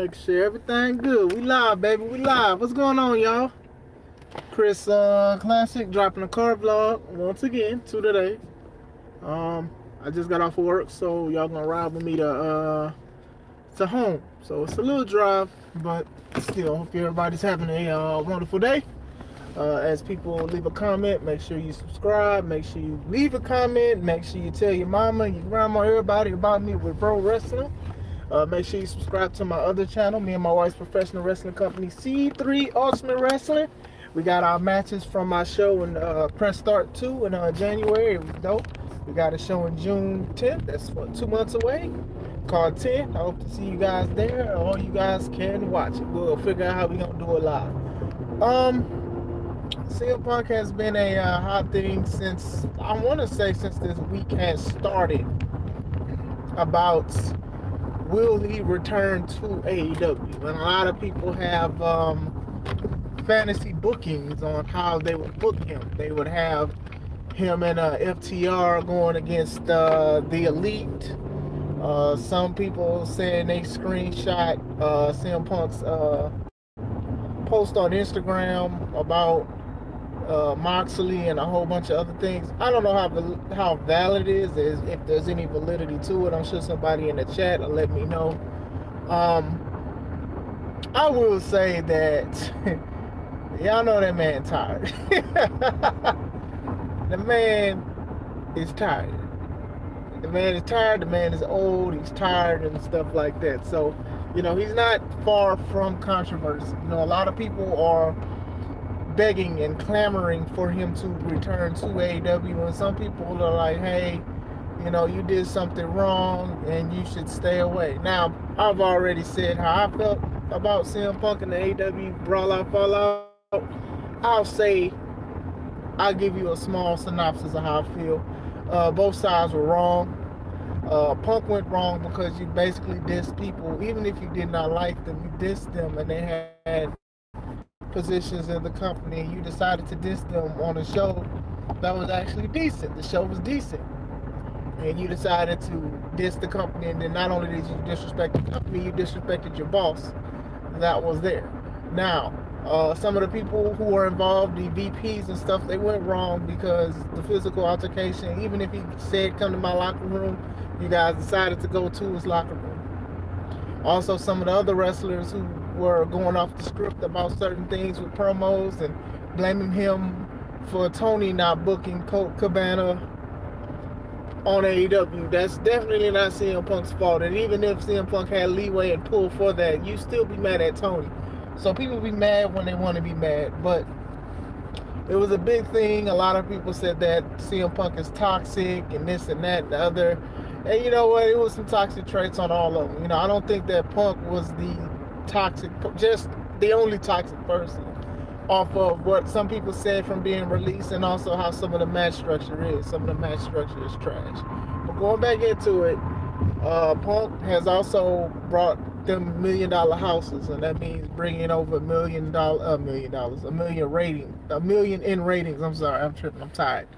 Make sure everything good. We live, baby. We live. What's going on, y'all? Chris Classic dropping a car vlog once again. Two today. I just got off of work, so y'all gonna ride with me to home. So it's a little drive, but still, hope everybody's having a wonderful day. As people leave a comment, make sure you subscribe. Make sure you leave a comment. Make sure you tell your mama, your grandma, everybody about me with pro wrestling. Make sure you subscribe to my other channel, me and my wife's professional wrestling company, C3 Ultimate Wrestling. We got our matches from our show in Press Start 2 in January. It was dope. We got a show in June 10th. That's what, 2 months away. Called 10. I hope to see you guys there, or you guys can watch it. We'll figure out how we're going to do it live. CM Punk has been a hot thing since, I want to say, since this week has started. About will he return to AEW? And a lot of people have fantasy bookings on how they would book him. They would have him and FTR going against the Elite. Some people saying they screenshot CM Punk's post on Instagram about Moxley and a whole bunch of other things. I don't know how valid it is, if there's any validity to it. I'm sure somebody in the chat will let me know. I will say that y'all know that man tired. The man is tired. The man is tired. The man is old. He's tired and stuff like that. So, he's not far from controversy. A lot of people are begging and clamoring for him to return to AEW, and some people are like, hey, you did something wrong and you should stay away. Now, I've already said how I felt about CM Punk and the AEW Brawl Out Fallout. I'll give you a small synopsis of how I feel. Both sides were wrong. Punk went wrong because you basically dissed people. Even if you did not like them, you dissed them, and they had positions in the company, and you decided to diss them on a show that was actually decent. The show was decent, and you decided to diss the company, and then not only did you disrespect the company, you disrespected your boss that was there. Now, some of the people who were involved, the VPs and stuff, they went wrong because the physical altercation, even if he said come to my locker room, you guys decided to go to his locker room. Also, some of the other wrestlers who were going off the script about certain things with promos and blaming him for Tony not booking Colt Cabana on AEW. That's definitely not CM Punk's fault. And even if CM Punk had leeway and pull for that, you still be mad at Tony. So people be mad when they want to be mad. But it was a big thing. A lot of people said that CM Punk is toxic and this and that and the other. And you know what? It was some toxic traits on all of them. I don't think that Punk was just the only toxic person, off of what some people said from being released, and also how some of the match structure is. Some of the match structure is trash. But going back into it, Punk has also brought them $1 million houses, and that means bringing over $1 million in ratings. I'm sorry, I'm tripping, I'm tired.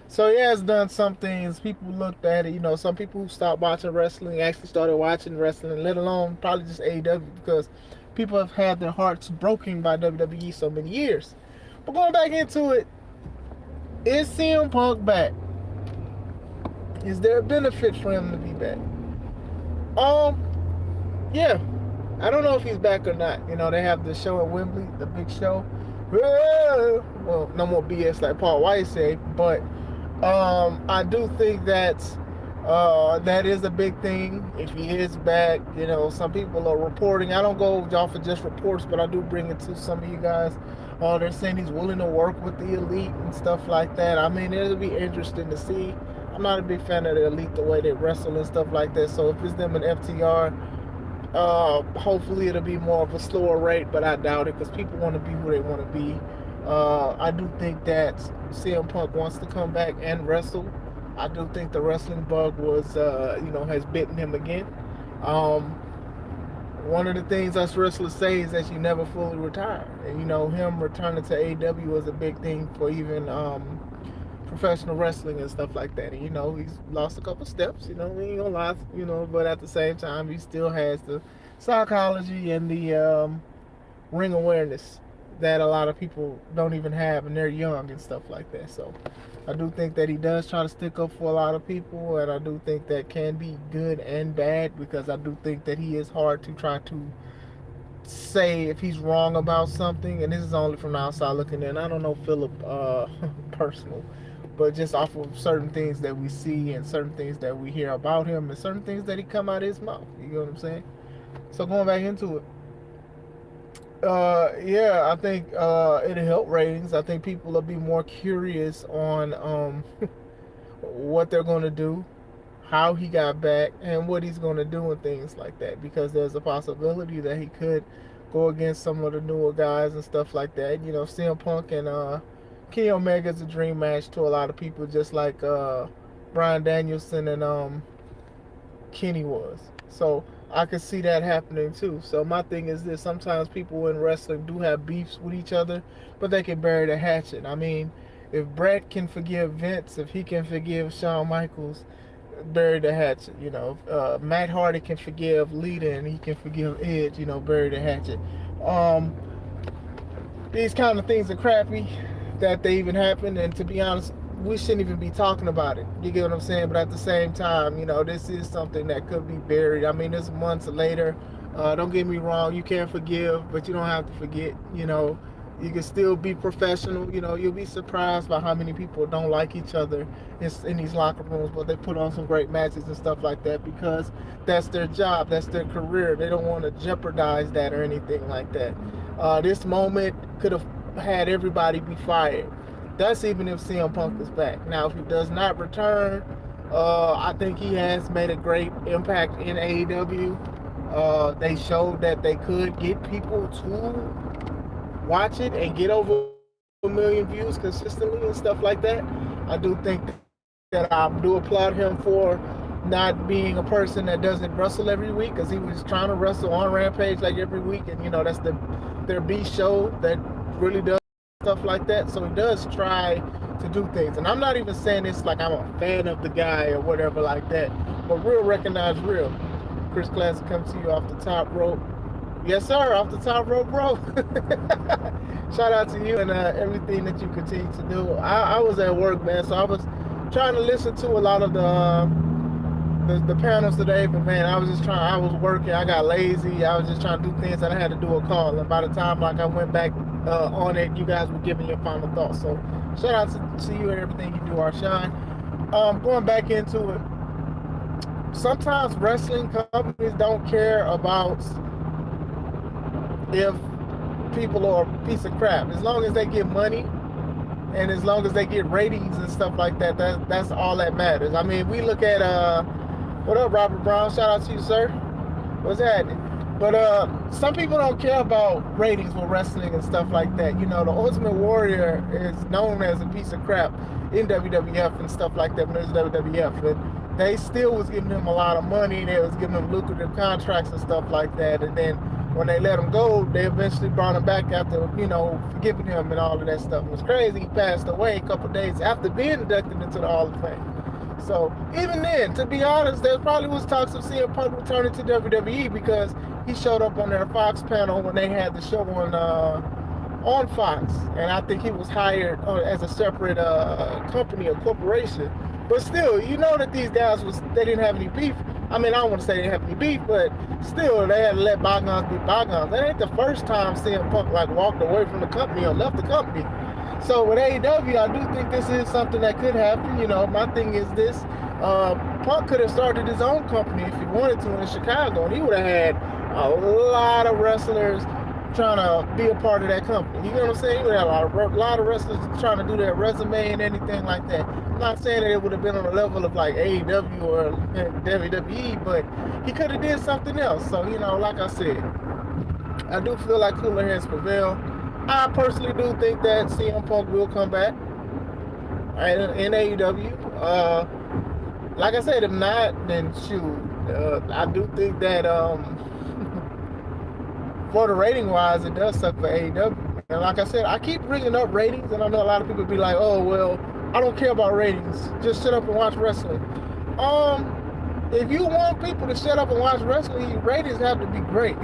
So he has done some things. People looked at it. Some people who stopped watching wrestling actually started watching wrestling, let alone probably just AEW, because people have had their hearts broken by WWE so many years. But going back into it, is CM Punk back? Is there a benefit for him to be back? Yeah. I don't know if he's back or not. They have the show at Wembley, the big show. Well, no more BS like Paul White said, but I do think that that is a big thing. If he is back, some people are reporting. I don't go off of just reports, but I do bring it to some of you guys. They're saying he's willing to work with the Elite and stuff like that. I mean, it'll be interesting to see. I'm not a big fan of the Elite, the way they wrestle and stuff like that. So if it's them and FTR, hopefully it'll be more of a slower rate, but I doubt it, because people want to be who they want to be. I do think that CM Punk wants to come back and wrestle. I do think the wrestling bug was, has bitten him again. One of the things us wrestlers say is that you never fully retire. And, him returning to AEW was a big thing for even professional wrestling and stuff like that. And he's lost a couple steps. We ain't gonna lie. But at the same time, he still has the psychology and the ring awareness that a lot of people don't even have, and they're young and stuff like that. So I do think that he does try to stick up for a lot of people, and I do think that can be good and bad, because I do think that he is hard to try to say if he's wrong about something. And this is only from the outside looking in. I don't know Philip personal, but just off of certain things that we see and certain things that we hear about him and certain things that he come out of his mouth. You know what I'm saying? So going back into it, yeah, I think it'll help ratings. I think people will be more curious on what they're going to do, how he got back, and what he's going to do and things like that. Because there's a possibility that he could go against some of the newer guys and stuff like that. CM Punk and Kenny Omega is a dream match to a lot of people, just like Bryan Danielson and Kenny was. So I could see that happening too. So my thing is this: sometimes people in wrestling do have beefs with each other, but they can bury the hatchet. I mean, if Brett can forgive Vince, if he can forgive Shawn Michaels, bury the hatchet. Matt Hardy can forgive Lita and he can forgive Edge. Bury the hatchet. These kind of things are crappy that they even happen, and to be honest, we shouldn't even be talking about it. You get what I'm saying? But at the same time, this is something that could be buried. I mean, it's months later. Don't get me wrong, you can forgive, but you don't have to forget. You can still be professional. You'll be surprised by how many people don't like each other in these locker rooms, but they put on some great matches and stuff like that, because that's their job, that's their career. They don't want to jeopardize that or anything like that. This moment could have had everybody be fired. That's even if CM Punk is back. Now, if he does not return, I think he has made a great impact in AEW. They showed that they could get people to watch it and get over 1 million views consistently and stuff like that. I do think that I do applaud him for not being a person that doesn't wrestle every week, because he was trying to wrestle on Rampage like every week, and that's their B show that really does stuff like that. So he does try to do things, and I'm not even saying it's like I'm a fan of the guy or whatever like that, but real recognize real. Chris Classic comes to you off the top rope. Yes, sir, off the top rope, bro. Shout out to you and everything that you continue to do. I was at work, man, so I was trying to listen to a lot of the panels today, but man, I was working, I got lazy, I was just trying to do things, and I had to do a call, and by the time I went back on it, you guys were giving your final thoughts. So shout out to you and everything you do, Arshawn. Going back into it, sometimes wrestling companies don't care about if people are a piece of crap. As long as they get money and as long as they get ratings and stuff like that, that's all that matters. I mean, we look at what up, Robert Brown? Shout out to you, sir. What's happening? But some people don't care about ratings for wrestling and stuff like that. The Ultimate Warrior is known as a piece of crap in WWF and stuff like that when there's WWF. But they still was giving him a lot of money. They was giving him lucrative contracts and stuff like that. And then when they let him go, they eventually brought him back after, forgiving him and all of that stuff. It was crazy. He passed away a couple of days after being inducted into the Hall of Fame. So even then, to be honest, there probably was talks of CM Punk returning to WWE, because he showed up on their Fox panel when they had the show on Fox, and I think he was hired as a separate company or corporation. But still, that these guys they didn't have any beef. I mean, I don't want to say they didn't have any beef, but still, they had to let bygones be bygones. That ain't the first time CM Punk walked away from the company or left the company. So with AEW, I do think this is something that could happen. My thing is this: Punk could have started his own company if he wanted to in Chicago, and he would have had a lot of wrestlers trying to be a part of that company. You know what I'm saying? He would have a lot of wrestlers trying to do their resume and anything like that. I'm not saying that it would have been on the level of like AEW or WWE, but he could have did something else. So, like I said, I do feel like cooler heads prevail. I personally do think that CM Punk will come back in AEW. Like I said, if not, then shoot. I do think that for the rating wise, it does suck for AEW. And like I said, I keep bringing up ratings, and I know a lot of people be like, oh, well, I don't care about ratings. Just shut up and watch wrestling. If you want people to shut up and watch wrestling, your ratings have to be great.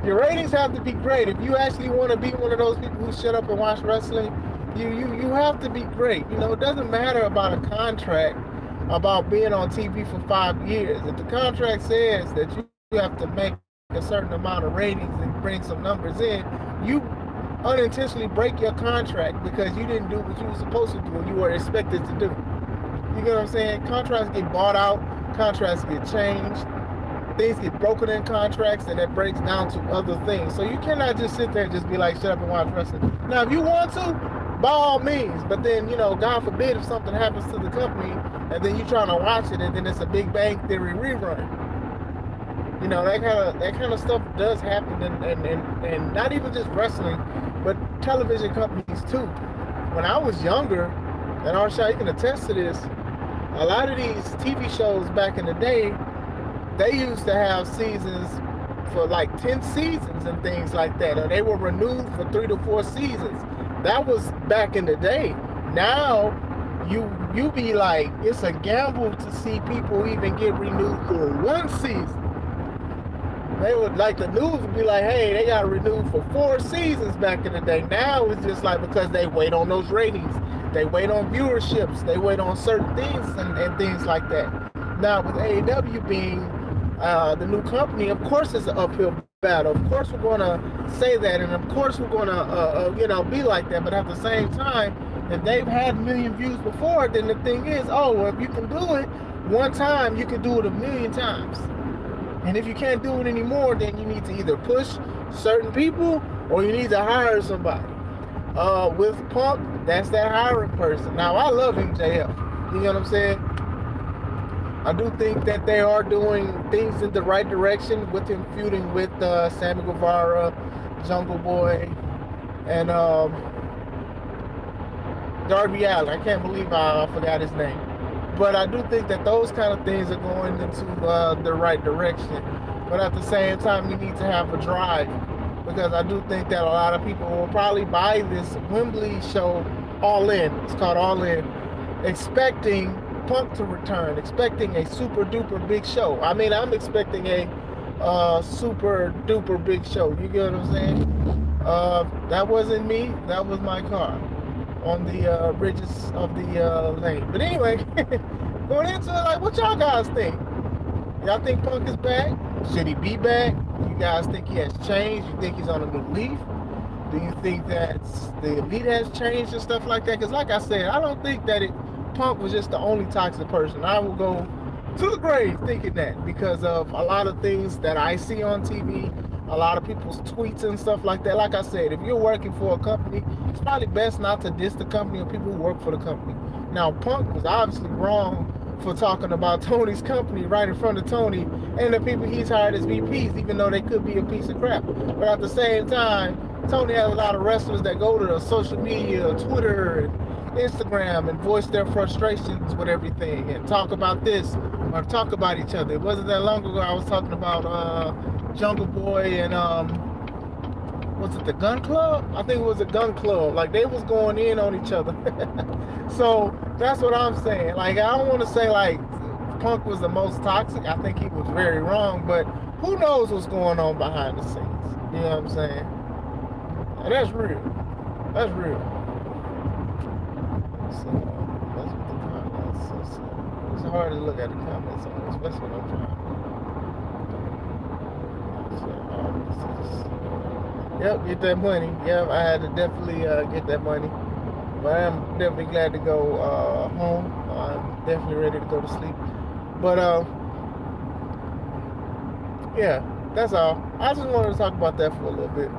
Your ratings have to be great. If you actually want to be one of those people who shut up and watch wrestling, you have to be great. It doesn't matter about a contract, about being on TV for 5 years. If the contract says that you have to make a certain amount of ratings and bring some numbers in, you unintentionally break your contract because you didn't do what you were supposed to do or you were expected to do. You get what I'm saying? Contracts get bought out, contracts get changed, things get broken in contracts, and that breaks down to other things. So you cannot just sit there and just be like, shut up and watch wrestling. Now, if you want to, by all means, but then, God forbid if something happens to the company and then you're trying to watch it and then it's a Big Bang Theory rerun. That kind of stuff does happen, and not even just wrestling, but television companies too. When I was younger, and Arshad, you can attest to this, a lot of these TV shows back in the day, they used to have seasons for like 10 seasons and things like that, or they were renewed for 3 to 4 seasons. That was back in the day. Now, you be like, it's a gamble to see people even get renewed for 1 season. They would, like, the news would be like, hey, they got renewed for 4 seasons back in the day. Now it's just like, because they wait on those ratings. They wait on viewerships. They wait on certain things and things like that. Now, with AEW being the new company, of course it's an uphill battle. Of course we're going to say that, and of course we're going to, be like that. But at the same time, if they've had 1 million views before, then the thing is, if you can do it 1 time, you can do it 1 million times. And if you can't do it anymore, then you need to either push certain people or you need to hire somebody. With Punk, that's that hiring person. Now, I love MJF. You know what I'm saying? I do think that they are doing things in the right direction with him feuding with Sammy Guevara, Jungle Boy, and Darby Allin. I can't believe I forgot his name. But I do think that those kind of things are going into the right direction. But at the same time, you need to have a drive, because I do think that a lot of people will probably buy this Wembley show All In. It's called All In, expecting Punk to return, expecting a super duper big show. I mean, I'm expecting a super duper big show. You get what I'm saying? That wasn't me. That was my car on the bridges of the lane. But anyway, going into it, like, what y'all guys think? Y'all think Punk is back? Should he be back? You guys think he has changed? You think he's on a new leaf? Do you think that the elite has changed and stuff like that? Because like I said, I don't think that Punk was just the only toxic person. I will go to the grave thinking that, because of a lot of things that I see on TV, a lot of people's tweets and stuff like that. Like I said, if you're working for a company, it's probably best not to diss the company or people who work for the company. Now, Punk was obviously wrong for talking about Tony's company right in front of Tony and the people he's hired as VPs, even though they could be a piece of crap. But at the same time, Tony has a lot of wrestlers that go to the social media, Twitter, and Instagram, and voice their frustrations with everything and talk about this or talk about each other. It wasn't that long ago I was talking about Jungle Boy and was it the Gun Club? I think it was a Gun Club. Like, they was going in on each other. So that's what I'm saying. Like, I don't want to say like Punk was the most toxic. I think he was very wrong, but who knows what's going on behind the scenes? You know what I'm saying? And that's real. That's real. So that's what the comments. It's hard to look at the comments on, especially when I'm trying. Yep, get that money. Yep, I had to definitely get that money. But I'm definitely glad to go home. I'm definitely ready to go to sleep. But yeah, that's all. I just wanted to talk about that for a little bit.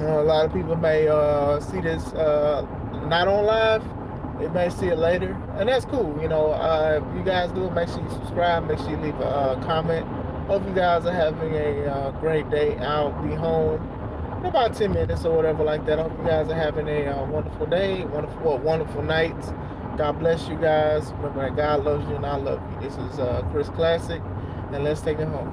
A lot of people may see this not on live. They may see it later, and that's cool. You know, if you guys do it, make sure you subscribe. Make sure you leave a comment. Hope you guys are having a great day. I'll be home in about 10 minutes or whatever like that. I hope you guys are having a wonderful day, wonderful night. God bless you guys. Remember that God loves you and I love you. This is Chris Classic, and let's take it home.